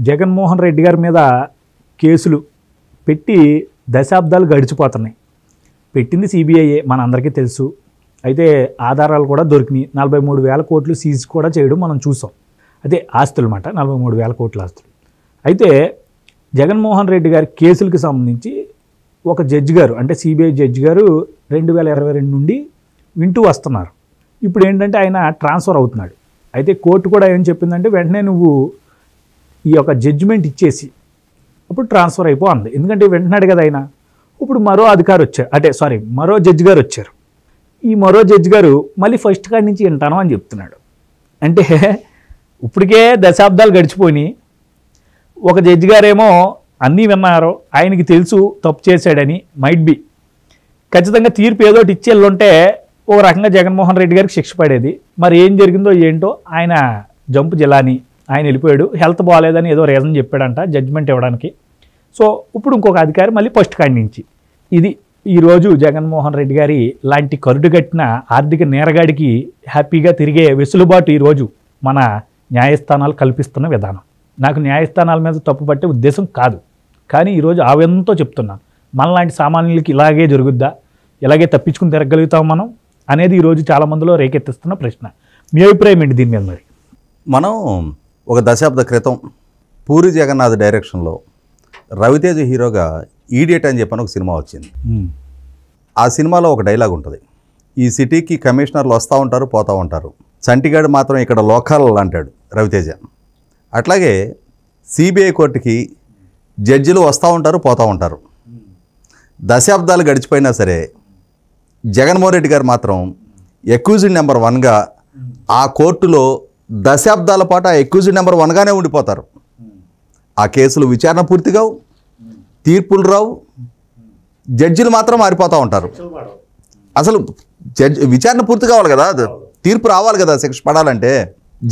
జగన్మోహన్ రెడ్డి గారి మీద కేసులు పెట్టి దశాబ్దాలు గడిచిపోతున్నాయి. పెట్టింది సిబిఐఏ, మనందరికీ తెలుసు. అయితే ఆధారాలు కూడా దొరికినాయి. 43,000 కోట్లు సీజ్ కూడా చేయడం మనం చూసాం. అదే ఆస్తులు అన్నమాట, 43,000 కోట్ల ఆస్తులు. అయితే జగన్మోహన్ రెడ్డి గారి కేసులకు సంబంధించి ఒక జడ్జి గారు, అంటే సిబిఐ జడ్జి గారు 2022 నుండి వింటూ వస్తున్నారు. ఇప్పుడు ఏంటంటే ఆయన ట్రాన్స్ఫర్ అవుతున్నాడు. అయితే కోర్టు కూడా ఏం చెప్పిందంటే వెంటనే నువ్వు ఈ యొక్క జడ్జిమెంట్ ఇచ్చేసి అప్పుడు ట్రాన్స్ఫర్ అయిపోయింది. ఎందుకంటే వెంటనే కదా ఆయన. ఇప్పుడు మరో అధికారి వచ్చారు, మరో జడ్జి గారు వచ్చారు. ఈ మరో జడ్జి గారు మళ్ళీ ఫస్ట్ కాడి నుంచి వింటాను అని చెప్తున్నాడు. అంటే ఇప్పటికే దశాబ్దాలు గడిచిపోయి ఒక జడ్జి గారేమో అన్నీ విన్నారు, ఆయనకి తెలుసు తప్పు చేశాడని, మైట్ బి ఖచ్చితంగా తీర్పు ఏదోటి ఇచ్చేళ్ళుంటే ఒక రకంగా జగన్మోహన్ రెడ్డి గారికి శిక్ష పడేది. మరి ఏం జరిగిందో ఏంటో, ఆయన జంపు జిలాని ఆయన వెళ్ళిపోయాడు. హెల్త్ బాగాలేదని ఏదో రీజన్ చెప్పాడంట జడ్జిమెంట్ ఇవ్వడానికి. సో ఇప్పుడు ఇంకొక అధికారి మళ్ళీ ఫస్ట్ కాడి నుంచి. ఇది ఈరోజు జగన్మోహన్ రెడ్డి గారి లాంటి కరుడుగట్టిన ఆర్థిక నేరగాడికి హ్యాపీగా తిరిగే వెసులుబాటు ఈరోజు మన న్యాయస్థానాలు కల్పిస్తున్న విధానం. నాకు న్యాయస్థానాల మీద తప్పు పట్టే ఉద్దేశం కాదు, కానీ ఈరోజు ఆవేదనతో చెప్తున్నాను. మనలాంటి సామాన్యులకి ఇలాగే జరుగుద్దా, ఇలాగే తప్పించుకుని తిరగలుగుతాం మనం అనేది ఈరోజు చాలామందిలో రేకెత్తిస్తున్న ప్రశ్న. మీ అభిప్రాయం ఏంటి దీని మీద? మరి మనం ఒక దశాబ్ద క్రితం పూరి జగన్నాథ్ డైరెక్షన్లో రవితేజ హీరోగా ఈడియట్ అని చెప్పని ఒక సినిమా వచ్చింది. ఆ సినిమాలో ఒక డైలాగ్ ఉంటుంది, ఈ సిటీకి కమిషనర్లు వస్తూ ఉంటారు పోతూ ఉంటారు, చంటిగాడు మాత్రం ఇక్కడ లోకల్ అంటాడు రవితేజ. అట్లాగే సిబిఐ కోర్టుకి జడ్జిలు వస్తూ ఉంటారు పోతూ ఉంటారు. దశాబ్దాలు గడిచిపోయినా సరే జగన్మోహన్ రెడ్డి గారు మాత్రం ఎక్యూజ్డ్ నెంబర్ 1గా ఆ కోర్టులో దశాబ్దాల పాటు ఆ ఎక్యూజ్డ్ నెంబర్ 1గానే ఉండిపోతారు. ఆ కేసులు విచారణ పూర్తిగా తీర్పులు రావు, జడ్జిలు మాత్రం మారిపోతూ ఉంటారు. అసలు విచారణ పూర్తి కావాలి కదా, తీర్పు రావాలి కదా శిక్ష పడాలంటే.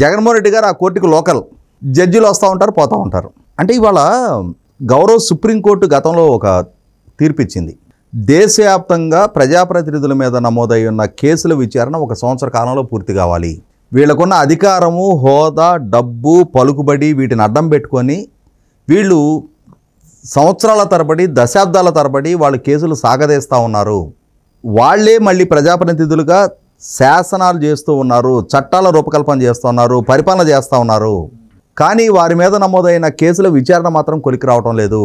జగన్మోహన్ రెడ్డి గారు ఆ కోర్టుకు లోకల్, జడ్జిలు వస్తూ ఉంటారు పోతూ ఉంటారు. అంటే ఇవాళ గౌరవ సుప్రీంకోర్టు గతంలో ఒక తీర్పు ఇచ్చింది. దేశవ్యాప్తంగా ప్రజాప్రతినిధుల మీద నమోదై ఉన్న కేసుల విచారణ 1 సంవత్సర కాలంలో పూర్తి కావాలి. వీళ్ళకున్న అధికారము, హోదా, డబ్బు, పలుకుబడి వీటిని అడ్డం పెట్టుకొని వీళ్ళు సంవత్సరాల తరబడి, దశాబ్దాల తరబడి వాళ్ళు కేసులు సాగదీస్తూ ఉన్నారు. వాళ్ళే మళ్ళీ ప్రజాప్రతినిధులుగా శాసనాలు చేస్తూ ఉన్నారు, చట్టాల రూపకల్పన చేస్తూ ఉన్నారు, పరిపాలన చేస్తూ ఉన్నారు. కానీ వారి మీద నమోదైన కేసుల విచారణ మాత్రం కొలికి రావటం లేదు.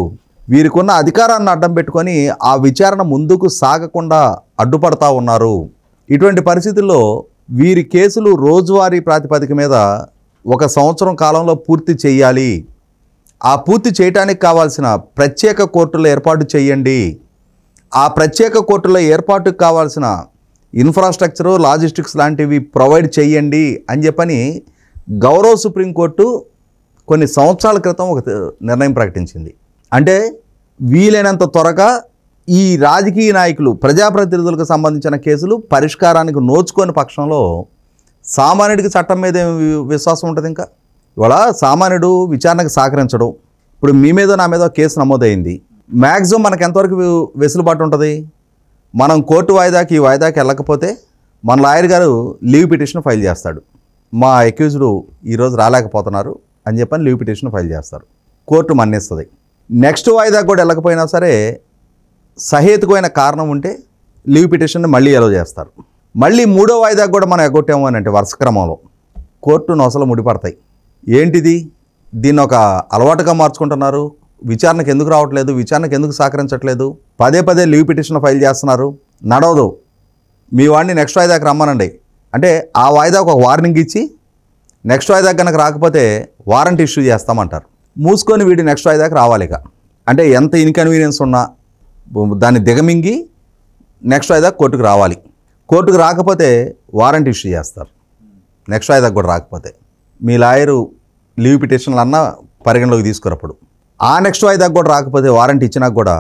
వీరికి ఉన్న అధికారాన్ని అడ్డం పెట్టుకొని ఆ విచారణ ముందుకు సాగకుండా అడ్డుపడతా ఉన్నారు. ఇటువంటి పరిస్థితుల్లో వీరి కేసులు రోజువారీ ప్రాతిపదిక మీద 1 సంవత్సరం కాలంలో పూర్తి చేయాలి. ఆ పూర్తి చేయడానికి కావాల్సిన ప్రత్యేక కోర్టుల ఏర్పాటు చేయండి. ఆ ప్రత్యేక కోర్టుల ఏర్పాటుకు కావాల్సిన ఇన్ఫ్రాస్ట్రక్చరు, లాజిస్టిక్స్ లాంటివి ప్రొవైడ్ చేయండి అని చెప్పని గౌరవ సుప్రీంకోర్టు కొన్ని సంవత్సరాల క్రితం ఒక నిర్ణయం ప్రకటించింది. అంటే వీలైనంత త్వరగా ఈ రాజకీయ నాయకులు, ప్రజాప్రతినిధులకు సంబంధించిన కేసులు పరిష్కారానికి నోచుకోని పక్షంలో సామాన్యుడికి చట్టం మీద విశ్వాసం ఉంటుంది. ఇంకా ఇవాళ సామాన్యుడు విచారణకు సహకరించడం. ఇప్పుడు మీ మీద నా మీద కేసు నమోదైంది, మ్యాక్సిమం మనకు ఎంతవరకు వెసులుబాటు ఉంటుంది? మనం కోర్టు వాయిదాకి ఈ వాయిదాకి వెళ్ళకపోతే మన లాయర్ గారు లీవ్ పిటిషన్ ఫైల్ చేస్తాడు. మా అక్యూజ్డ్ ఈరోజు రాలేకపోతున్నారు అని చెప్పని లీవ్ పిటిషన్ ఫైల్ చేస్తారు, కోర్టు మన్నిస్తుంది. నెక్స్ట్ వాయిదాకి కూడా వెళ్ళకపోయినా సరే సహేతుకమైన కారణం ఉంటే లీవ్ పిటిషన్ని మళ్ళీ ఎలో చేస్తారు. మళ్ళీ 3వ వాయిదాకి కూడా మనం ఎగ్గొట్టాము అని అంటే వరుస క్రమంలో కోర్టు నొసలు ముడిపడతాయి. ఏంటిది? దీన్ని ఒక అలవాటుగా మార్చుకుంటున్నారు. విచారణకు ఎందుకు రావట్లేదు, విచారణకు ఎందుకు సహకరించట్లేదు, పదే లీవ్ పిటిషన్ ఫైల్ చేస్తున్నారు, నడవదు, మీ వాడిని నెక్స్ట్ వాయిదాకి రమ్మనండి అంటే ఆ వాయిదాకు ఒక వార్నింగ్ ఇచ్చి నెక్స్ట్ వాయిదాకి కనుక రాకపోతే వారెంట్ ఇష్యూ చేస్తామంటారు. మూసుకొని వీడి నెక్స్ట్ వాయిదాకి రావాలి. అంటే ఎంత ఇన్కన్వీనియన్స్ ఉన్నా దాన్ని దిగమింగి నెక్స్ట్ వాయిదాకి కోర్టుకు రావాలి. కోర్టుకు రాకపోతే వారెంట్ ఇష్యూ చేస్తారు. నెక్స్ట్ వాయిదాకి కూడా రాకపోతే మీ లాయరు లీవ్ పిటిషన్లు అన్నా పరిగణలోకి తీసుకున్నప్పుడు ఆ నెక్స్ట్ వాయిదాకి కూడా రాకపోతే వారెంట్ ఇచ్చినా కూడా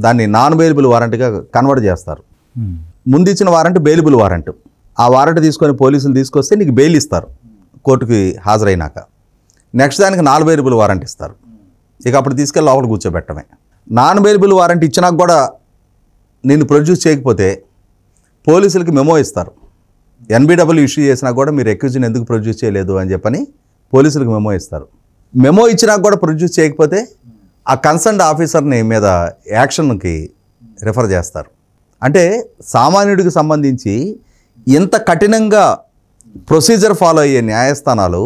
దాన్ని నాన్ బెయిలబుల్ వారెంట్గా కన్వర్ట్ చేస్తారు. ముందు ఇచ్చిన వారెంట్ బెయిలబుల్ వారెంట్. ఆ వారెంట్ తీసుకొని పోలీసులు తీసుకొస్తే నీకు బెయిల్ ఇస్తారు కోర్టుకి హాజరైనాక. నెక్స్ట్ దానికి నాన్ బెయిలబుల్ వారెంట్ ఇస్తారు. ఇక అప్పుడు తీసుకెళ్ళి లోపల కూర్చోబెట్టమే. నాన్ బెయిలబుల్ వారెంట్ ఇచ్చినాక కూడా నిన్ను ప్రొడ్యూస్ చేయకపోతే పోలీసులకి మెమో ఇస్తారు. ఎన్బిడబ్ల్యూ ఇష్యూ చేసినా కూడా మీరు అక్యూజ్ని ఎందుకు ప్రొడ్యూస్ చేయలేదు అని చెప్పని పోలీసులకు మెమో ఇస్తారు. మెమో ఇచ్చినా కూడా ప్రొడ్యూస్ చేయకపోతే ఆ కన్సర్న్డ్ ఆఫీసర్ని మీద యాక్షన్కి రిఫర్ చేస్తారు. అంటే సామాన్యుడికి సంబంధించి ఇంత కఠినంగా ప్రొసీజర్ ఫాలో అయ్యే న్యాయస్థానాలు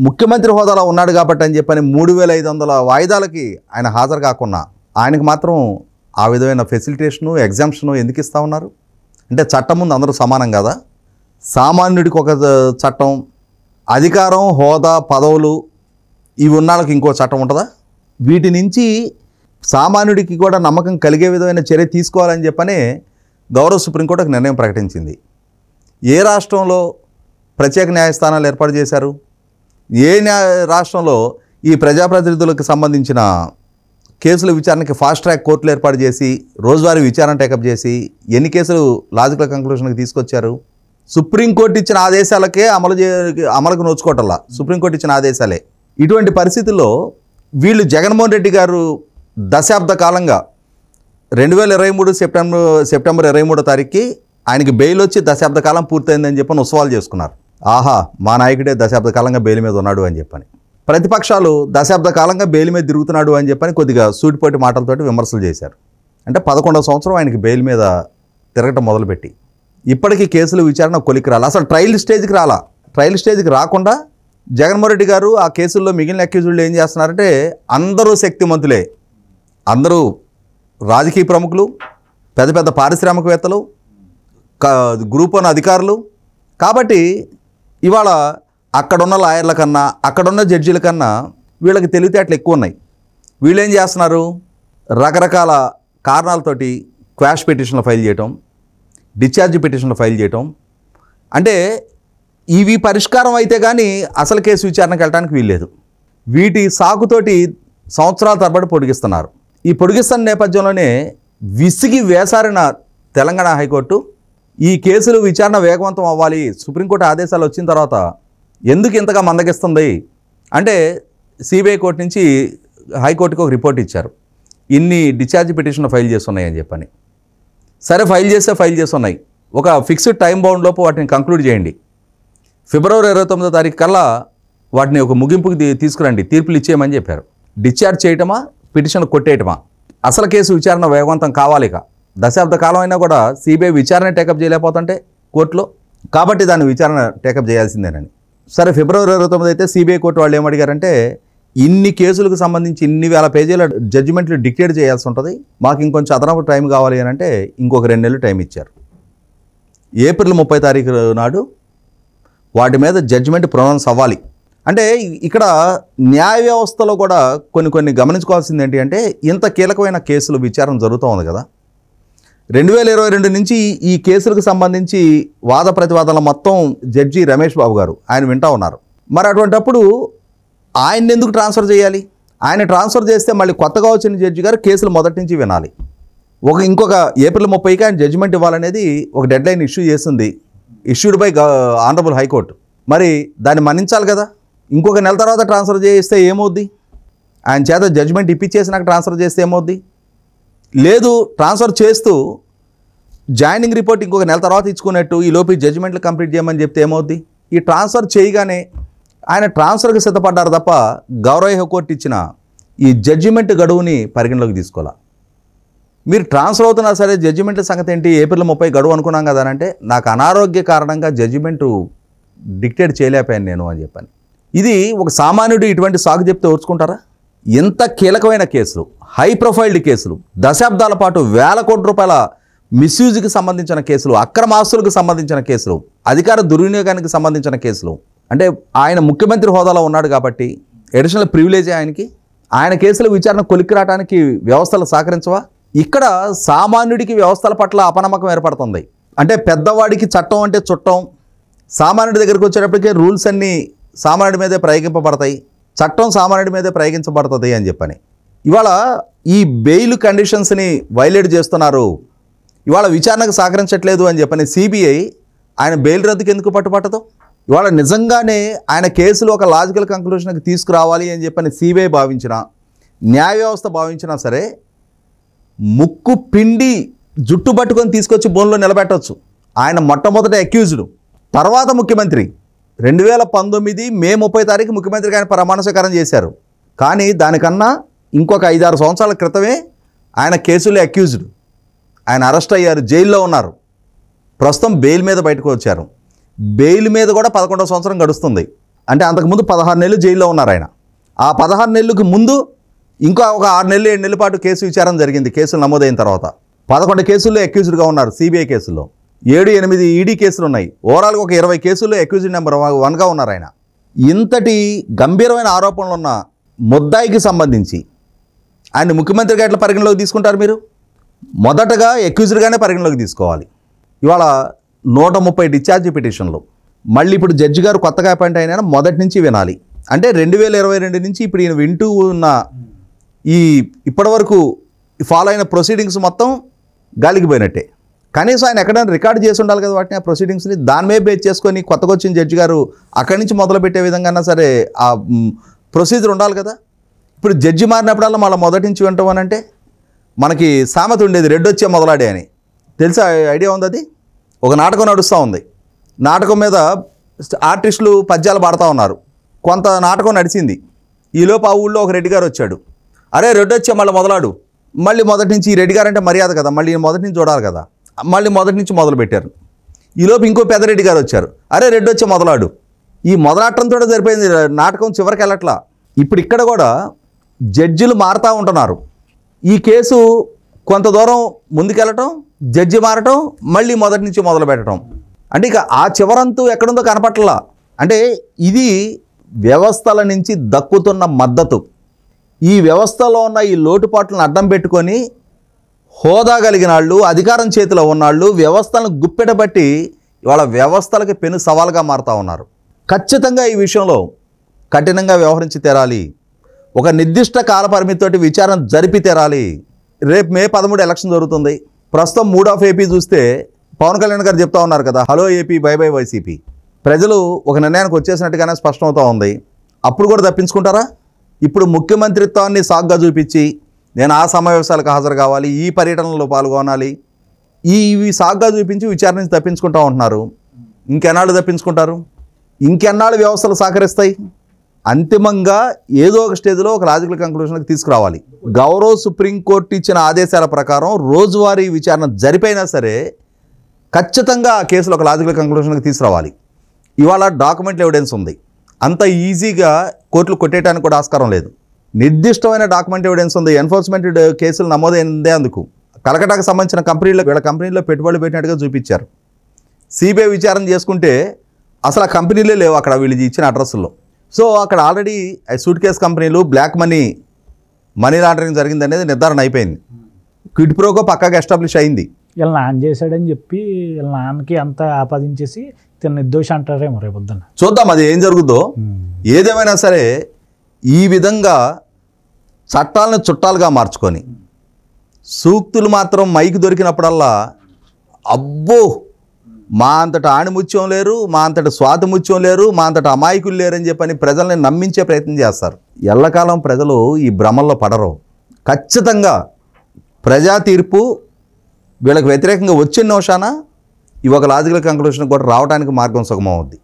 ముఖ్యమంత్రి హోదాలో ఉన్నాడు కాబట్టి అని చెప్పని 3500 వాయిదాలకి ఆయన హాజరు కాకుండా ఆయనకు మాత్రం ఆ విధమైన ఫెసిలిటేషను ఎగ్జామ్షను ఎందుకు ఇస్తూ ఉన్నారు? అంటే చట్టం ముందు అందరూ సమానం కదా. సామాన్యుడికి ఒక చట్టం, అధికారం, హోదా, పదవులు ఇవి ఉన్నాళ్ళకి ఇంకో చట్టం ఉంటుందా? వీటి నుంచి సామాన్యుడికి కూడా నమ్మకం కలిగే విధమైన చర్య తీసుకోవాలని చెప్పనే గౌరవ సుప్రీంకోర్టు ఒక నిర్ణయం ప్రకటించింది. ఏ రాష్ట్రంలో ప్రత్యేక న్యాయస్థానాలు ఏర్పాటు చేశారు? ఏ రాష్ట్రంలో ఈ ప్రజాప్రతినిధులకు సంబంధించిన కేసుల విచారణకి ఫాస్ట్ ట్రాక్ కోర్టులు ఏర్పాటు చేసి రోజువారీ విచారణ టేకప్ చేసి ఎన్ని కేసులు లాజికల్ కంక్లూషన్కి తీసుకొచ్చారు? సుప్రీంకోర్టు ఇచ్చిన ఆదేశాలకే అమలుకు నోచుకోవటంలా, సుప్రీంకోర్టు ఇచ్చిన ఆదేశాలే. ఇటువంటి పరిస్థితుల్లో వీళ్ళు జగన్మోహన్ రెడ్డి గారు దశాబ్ద కాలంగా 2023 సెప్టెంబర్ 23వ తారీఖుకి ఆయనకి బెయిల్ వచ్చి దశాబ్ద కాలం పూర్తయిందని చెప్పని ఉత్సవాలు చేసుకున్నారు. ఆహా, మా నాయకుడే దశాబ్ద కాలంగా బెయిల్ మీద ఉన్నాడు అని చెప్పని. ప్రతిపక్షాలు దశాబ్ద కాలంగా బెయిల్ మీద తిరుగుతున్నాడు అని చెప్పని కొద్దిగా సూటిపోటి మాటలతోటి విమర్శలు చేశారు. అంటే 11వ సంవత్సరం ఆయనకి బెయిల్ మీద తిరగటం మొదలుపెట్టి ఇప్పటికీ కేసులు విచారణ కొలికి రాలా, అసలు ట్రయల్ స్టేజ్కి రాలా. ట్రయల్ స్టేజ్కి రాకుండా జగన్మోహన్ రెడ్డి గారు ఆ కేసుల్లో మిగిలిన అక్యూజులు ఏం చేస్తున్నారంటే అందరూ శక్తిమంతులే, అందరూ రాజకీయ ప్రముఖులు, పెద్ద పెద్ద పారిశ్రామికవేత్తలు, గ్రూప్ 1 అధికారులు. కాబట్టి ఇవాళ అక్కడున్న లాయర్ల కన్నా అక్కడున్న జడ్జీల కన్నా వీళ్ళకి తెలివితేటలు ఎక్కువ ఉన్నాయి. వీళ్ళు ఏం చేస్తున్నారు? రకరకాల కారణాలతోటి క్వాష్ పిటిషన్లు ఫైల్ చేయటం, డిశ్చార్జ్ పిటిషన్లు ఫైల్ చేయటం. అంటే ఇవి పరిష్కారం అయితే కానీ అసలు కేసు విచారణకు వెళ్ళడానికి వీల్లేదు. వీటి సాకుతోటి సంవత్సరాల తరబడి పొడిగిస్తున్నారు. ఈ పొడిగిస్తున్న నేపథ్యంలోనే విసిగి వేసారిన తెలంగాణ హైకోర్టు ఈ కేసులు విచారణ వేగవంతం అవ్వాలి, సుప్రీంకోర్టు ఆదేశాలు వచ్చిన తర్వాత ఎందుకు ఇంతగా మందగిస్తుంది అంటే సిబిఐ కోర్టు నుంచి హైకోర్టుకు ఒక రిపోర్ట్ ఇచ్చారు. ఇన్ని డిశ్చార్జ్ పిటిషన్లు ఫైల్ చేస్తున్నాయని చెప్పని. సరే, ఫైల్ చేస్తున్నాయి, ఒక ఫిక్స్డ్ టైం బౌండ్ లోపు వాటిని కంక్లూడ్ చేయండి. ఫిబ్రవరి 29వ తారీఖు కల్లా వాటిని ఒక ముగింపుకి తీసుకురండి, తీర్పులు ఇచ్చేయమని చెప్పారు. డిశ్చార్జ్ చేయటమా, పిటిషన్లు కొట్టేయటమా? అసలు కేసు విచారణ వేగవంతం కావాలి. దశాబ్ద కాలం అయినా కూడా సిబిఐ విచారణ టేకప్ చేయలేకపోతుంటే కోర్టులో, కాబట్టి దాన్ని విచారణ టేకప్ చేయాల్సిందేనని. సరే, ఫిబ్రవరి 29 అయితే సిబిఐ కోర్టు వాళ్ళు ఏమడిగారంటే ఇన్ని కేసులకు సంబంధించి ఇన్ని వేల పేజీల జడ్జిమెంట్లు డిక్టేట్ చేయాల్సి ఉంటుంది, మాకు ఇంకొంచెం అదనపు టైం కావాలి అని అంటే ఇంకొక 2 నెలలు టైం ఇచ్చారు. ఏప్రిల్ 30 తారీఖు నాడు వాటి మీద జడ్జిమెంట్ ప్రొనౌన్స్ అవ్వాలి. అంటే ఇక్కడ న్యాయ వ్యవస్థలో కూడా కొన్ని గమనించుకోవాల్సింది ఏంటి అంటే ఇంత కీలకమైన కేసులు విచారణ జరుగుతూ ఉంది కదా. 2022 నుంచి ఈ కేసులకు సంబంధించి వాద ప్రతివాదనలు మొత్తం జడ్జి రమేష్ బాబు గారు ఆయన వింటూ ఉన్నారు. మరి అటువంటప్పుడు ఆయన్ని ఎందుకు ట్రాన్స్ఫర్ చేయాలి? ఆయన ట్రాన్స్ఫర్ చేస్తే మళ్ళీ కొత్తగా వచ్చిన జడ్జి గారు కేసులు మొదటి నుంచి వినాలి. ఇంకొక ఏప్రిల్ 30కి ఆయన జడ్జిమెంట్ ఇవ్వాలనేది ఒక డెడ్ లైన్ ఇష్యూ చేస్తుంది, ఇష్యూడ్ బై ఆనరబుల్ హైకోర్టు. మరి దాన్ని మన్నించాలి కదా. ఇంకొక నెల తర్వాత ట్రాన్స్ఫర్ చేస్తే ఏమవుద్ది? ఆయన చేత జడ్జిమెంట్ ఇప్పించేసినాక ట్రాన్స్ఫర్ చేస్తే ఏమవుద్ది? లేదు, ట్రాన్స్ఫర్ చేస్తూ జాయినింగ్ రిపోర్ట్ ఇంకొక నెల తర్వాత ఇచ్చుకున్నట్టు ఈ లోపు జడ్జిమెంట్లు కంప్లీట్ చేయమని చెప్తే ఏమవుద్ది? ఈ ట్రాన్స్ఫర్ చేయగానే ఆయన ట్రాన్స్ఫర్కి సిద్ధపడ్డారు తప్ప గౌరవ హైకోర్టు ఇచ్చిన ఈ జడ్జిమెంట్ గడువుని పరిగణలోకి తీసుకోవాలా. మీరు ట్రాన్స్ఫర్ అవుతున్నా సరే జడ్జిమెంట్ సంగతి ఏంటి, ఏప్రిల్ 30 గడువు అనుకున్నాం కదా అంటే నాకు అనారోగ్య కారణంగా జడ్జిమెంటు డిక్టేట్ చేయలేకపోయాను నేను అని చెప్పాను. ఇది ఒక సామాన్యుడు ఇటువంటి సాగు చెప్తే ఓర్చుకుంటారా? ఎంత కీలకమైన కేసులు, హై ప్రొఫైల్డ్ కేసులు, దశాబ్దాల పాటు వేల కోట్ల రూపాయల మిస్యూజ్కి సంబంధించిన కేసులు, అక్రమ ఆస్తులకు సంబంధించిన కేసులు, అధికార దుర్వినియోగానికి సంబంధించిన కేసులు. అంటే ఆయన ముఖ్యమంత్రి హోదాలో ఉన్నాడు కాబట్టి అడిషనల్ ప్రివిలేజ్ ఆయనకి. ఆయన కేసుల విచారణ కొలిక్కి రావడానికి వ్యవస్థలు సహకరించవా? ఇక్కడ సామాన్యుడికి వ్యవస్థల పట్ల అపనమ్మకం ఏర్పడుతుంది. అంటే పెద్దవాడికి చట్టం అంటే చుట్టం, సామాన్యుడి దగ్గరికి వచ్చేటప్పటికే రూల్స్ అన్నీ సామాన్యుడి మీదే ప్రయోగింపబడతాయి, చట్టం సామాన్యుడి మీదే ప్రయోగించబడుతుంది అని చెప్పని. ఇవాళ ఈ బెయిల్ కండిషన్స్ని వైలేట్ చేస్తున్నారు, ఇవాళ విచారణకు సహకరించట్లేదు అని చెప్పని సిబిఐ ఆయన బెయిల్ రద్దుకి ఎందుకు పట్టుపట్టదు? ఇవాళ నిజంగానే ఆయన కేసులు ఒక లాజికల్ కంక్లూషన్కి తీసుకురావాలి అని చెప్పని సిబిఐ భావించినా, న్యాయ వ్యవస్థ భావించినా సరే ముక్కు పిండి జుట్టు పట్టుకొని తీసుకొచ్చి బోన్లో నిలబెట్టవచ్చు. ఆయన మొట్టమొదటి అక్యూజ్డ్, తర్వాత ముఖ్యమంత్రి. 2019 మే 30 తారీఖు ముఖ్యమంత్రికి ఆయన ప్రమాణ స్వీకారం చేశారు. కానీ దానికన్నా ఇంకొక 5-6 సంవత్సరాల క్రితమే ఆయన కేసులో అక్యూజ్డ్, ఆయన అరెస్ట్ అయ్యారు, జైల్లో ఉన్నారు. ప్రస్తుతం బెయిల్ మీద బయటకు వచ్చారు. బెయిల్ మీద కూడా 11వ సంవత్సరం గడుస్తుంది. అంటే అంతకుముందు 16 నెలలు జైల్లో ఉన్నారు ఆయన. ఆ 16 నెలలకు ముందు ఇంకో ఒక 6 నెలలు 7 నెలల పాటు కేసు విచారణ జరిగింది. కేసులు నమోదైన తర్వాత 11 కేసుల్లో అక్యూజ్డ్గా ఉన్నారు. సిబిఐ కేసుల్లో 7-8 ఈడీ కేసులు ఉన్నాయి. ఓవరాల్గా ఒక 20 కేసుల్లో అక్యూజ్డ్ నెంబర్ 1గా ఉన్నారు ఆయన. ఇంతటి గంభీరమైన ఆరోపణలు ఉన్న ముద్దాయికి సంబంధించి ఆయన ముఖ్యమంత్రిగా ఎట్లా పరిగణలోకి తీసుకుంటారు మీరు? మొదటగా అక్యూజ్డ్గానే పరిగణలోకి తీసుకోవాలి. ఇవాళ 130 డిశ్చార్జ్ పిటిషన్లు. మళ్ళీ ఇప్పుడు జడ్జి గారు కొత్తగా అపాయింట్ అయినా మొదటి నుంచి వినాలి. అంటే 2022 నుంచి ఇప్పుడు ఈయన వింటూ ఉన్న ఇప్పటివరకు ఫాలో అయిన ప్రొసీడింగ్స్ మొత్తం గాలికి పోయినట్టే. కనీసం ఆయన ఎక్కడైనా రికార్డ్ చేసి ఉండాలి కదా వాటిని, ఆ ప్రొసీడింగ్స్ని. దాని మీద బేస్ చేసుకొని కొత్తగా వచ్చిన జడ్జి గారు అక్కడి నుంచి మొదలుపెట్టే విధంగా సరే ఆ ప్రొసీజర్ ఉండాలి కదా. ఇప్పుడు జడ్జి మారినప్పుడల్లా మళ్ళీ మొదటి నుంచి వింటామనంటే మనకి సామెత ఉండేది, రెడ్డొచ్చే మొదలాడే అని. తెలుసా? ఐడియా ఉంది. అది ఒక నాటకం నడుస్తూ ఉంది. నాటకం మీద ఆర్టిస్టులు పద్యాలు పాడుతూ ఉన్నారు. కొంత నాటకం నడిచింది. ఈలోపు ఆ ఊళ్ళో ఒక రెడ్డి గారు వచ్చాడు. అరే రెడ్డొచ్చే మళ్ళీ మొదలాడు. మళ్ళీ మొదటి నుంచి, ఈ రెడ్డి గారు అంటే మర్యాద కదా, మళ్ళీ మొదటి నుంచి చూడాలి కదా, మళ్ళీ మొదటి నుంచి మొదలు పెట్టారు. ఈలోపు ఇంకో పెద్దరెడ్డి గారు వచ్చారు. అరే రెడ్డొచ్చే మొదలాడు. ఈ మొదలాటంతో సరిపోయింది, నాటకం చివరికి వెళ్ళట్లా. ఇప్పుడు ఇక్కడ కూడా జడ్జిలు మారుతూ ఉంటున్నారు. ఈ కేసు కొంత దూరం ముందుకెళ్ళటం, జడ్జి మారటం, మళ్ళీ మొదటి నుంచి మొదలు పెట్టడం. అంటే ఇక ఆ చివరంతు ఎక్కడుందో కనపట్లా. అంటే ఇది వ్యవస్థల నుంచి దక్కుతున్న మద్దతు. ఈ వ్యవస్థలో ఉన్న ఈ లోటుపాట్లను అడ్డం పెట్టుకొని హోదా కలిగిన వాళ్ళు, అధికారం చేతిలో ఉన్నాళ్ళు వ్యవస్థలను గుప్పెటబట్టి ఇవాళ వ్యవస్థలకి పెను సవాల్గా మారుతూ ఉన్నారు. ఖచ్చితంగా ఈ విషయంలో కఠినంగా వ్యవహరించి తీరాలి. ఒక నిర్దిష్ట కాల పరిమితితోటి విచారణ జరిపి తీరాలి. రేపు May 13 ఎలక్షన్ జరుగుతుంది. ప్రస్తుతం మూడ్ ఆఫ్ ఏపీ చూస్తే పవన్ కళ్యాణ్ గారు చెప్తా ఉన్నారు కదా, hello AP, by by YCP. ప్రజలు ఒక నిర్ణయానికి వచ్చేసినట్టుగానే స్పష్టమవుతూ ఉంది. అప్పుడు కూడా తప్పించుకుంటారా? ఇప్పుడు ముఖ్యమంత్రిత్వాన్ని సాగ్గా చూపించి నేను ఆ సమావేశాలకు హాజరు కావాలి, ఈ పర్యటనలో పాల్గొనాలి, ఇవి సాగ్గా చూపించి విచారణ నుంచి తప్పించుకుంటూ ఉంటున్నారు. ఇంకెన్నాళ్ళు తప్పించుకుంటారు? ఇంకెన్నాళ్ళు వ్యవస్థలు సహకరిస్తాయి? అంతిమంగా ఏదో ఒక స్టేజ్లో ఒక లాజికల్ కంక్లూషన్కి తీసుకురావాలి. గౌరవ సుప్రీంకోర్టు ఇచ్చిన ఆదేశాల ప్రకారం రోజువారీ విచారణ జరిపైనా సరే ఖచ్చితంగా ఆ కేసులో ఒక లాజికల్ కంక్లూషన్కి తీసుకురావాలి. ఇవాళ డాక్యుమెంట్ ఎవిడెన్స్ ఉంది. అంత ఈజీగా కోర్టులు కొట్టేయడానికి కూడా ఆస్కారం లేదు. నిర్దిష్టమైన డాక్యుమెంట్ ఎవిడెన్స్ ఉంది. ఎన్ఫోర్స్మెంట్ కేసులు నమోదైందే. అందుకు కలకటాకు సంబంధించిన వీళ్ళ కంపెనీలో పెట్టుబడులు పెట్టినట్టుగా చూపించారు. సిబిఐ విచారణ చేసుకుంటే అసలు ఆ కంపెనీలే లేవు అక్కడ వీళ్ళు ఇచ్చిన అడ్రస్లో. సో అక్కడ ఆల్రెడీ సూట్ కేస్ కంపెనీలు, బ్లాక్ మనీ లాండరింగ్ జరిగింది అనేది నిర్ధారణ అయిపోయింది. క్విడ్ ప్రోకో పక్కాగా ఎస్టాబ్లిష్ అయింది. వీళ్ళ నాన్న చేశాడని చెప్పి వీళ్ళ నాన్నకి అంతా ఆపాదించేసి తిన్న నిర్దోషి అంటారేమో రేపొద్దున. చూద్దాం అది ఏం జరుగుతుందో. ఏదేమైనా సరే ఈ విధంగా చట్టాలను చుట్టాలుగా మార్చుకొని సూక్తులు మాత్రం మైకి దొరికినప్పుడల్లా అబ్బో మా అంతటా ఆణిముత్యం లేరు, మా అంతటా స్వాతిముత్యం లేరు, మా అంతటా అమాయకులు లేరని చెప్పని ప్రజల్ని నమ్మించే ప్రయత్నం చేస్తారు. ఎల్లకాలం ప్రజలు ఈ భ్రమల్లో పడరు. ఖచ్చితంగా ప్రజా తీర్పు వీళ్ళకి వ్యతిరేకంగా వచ్చిన నిమిషాన ఈ ఒక లాజికల్ కంక్లూషన్ కూడా రావడానికి మార్గం సుగమం అవుద్ది.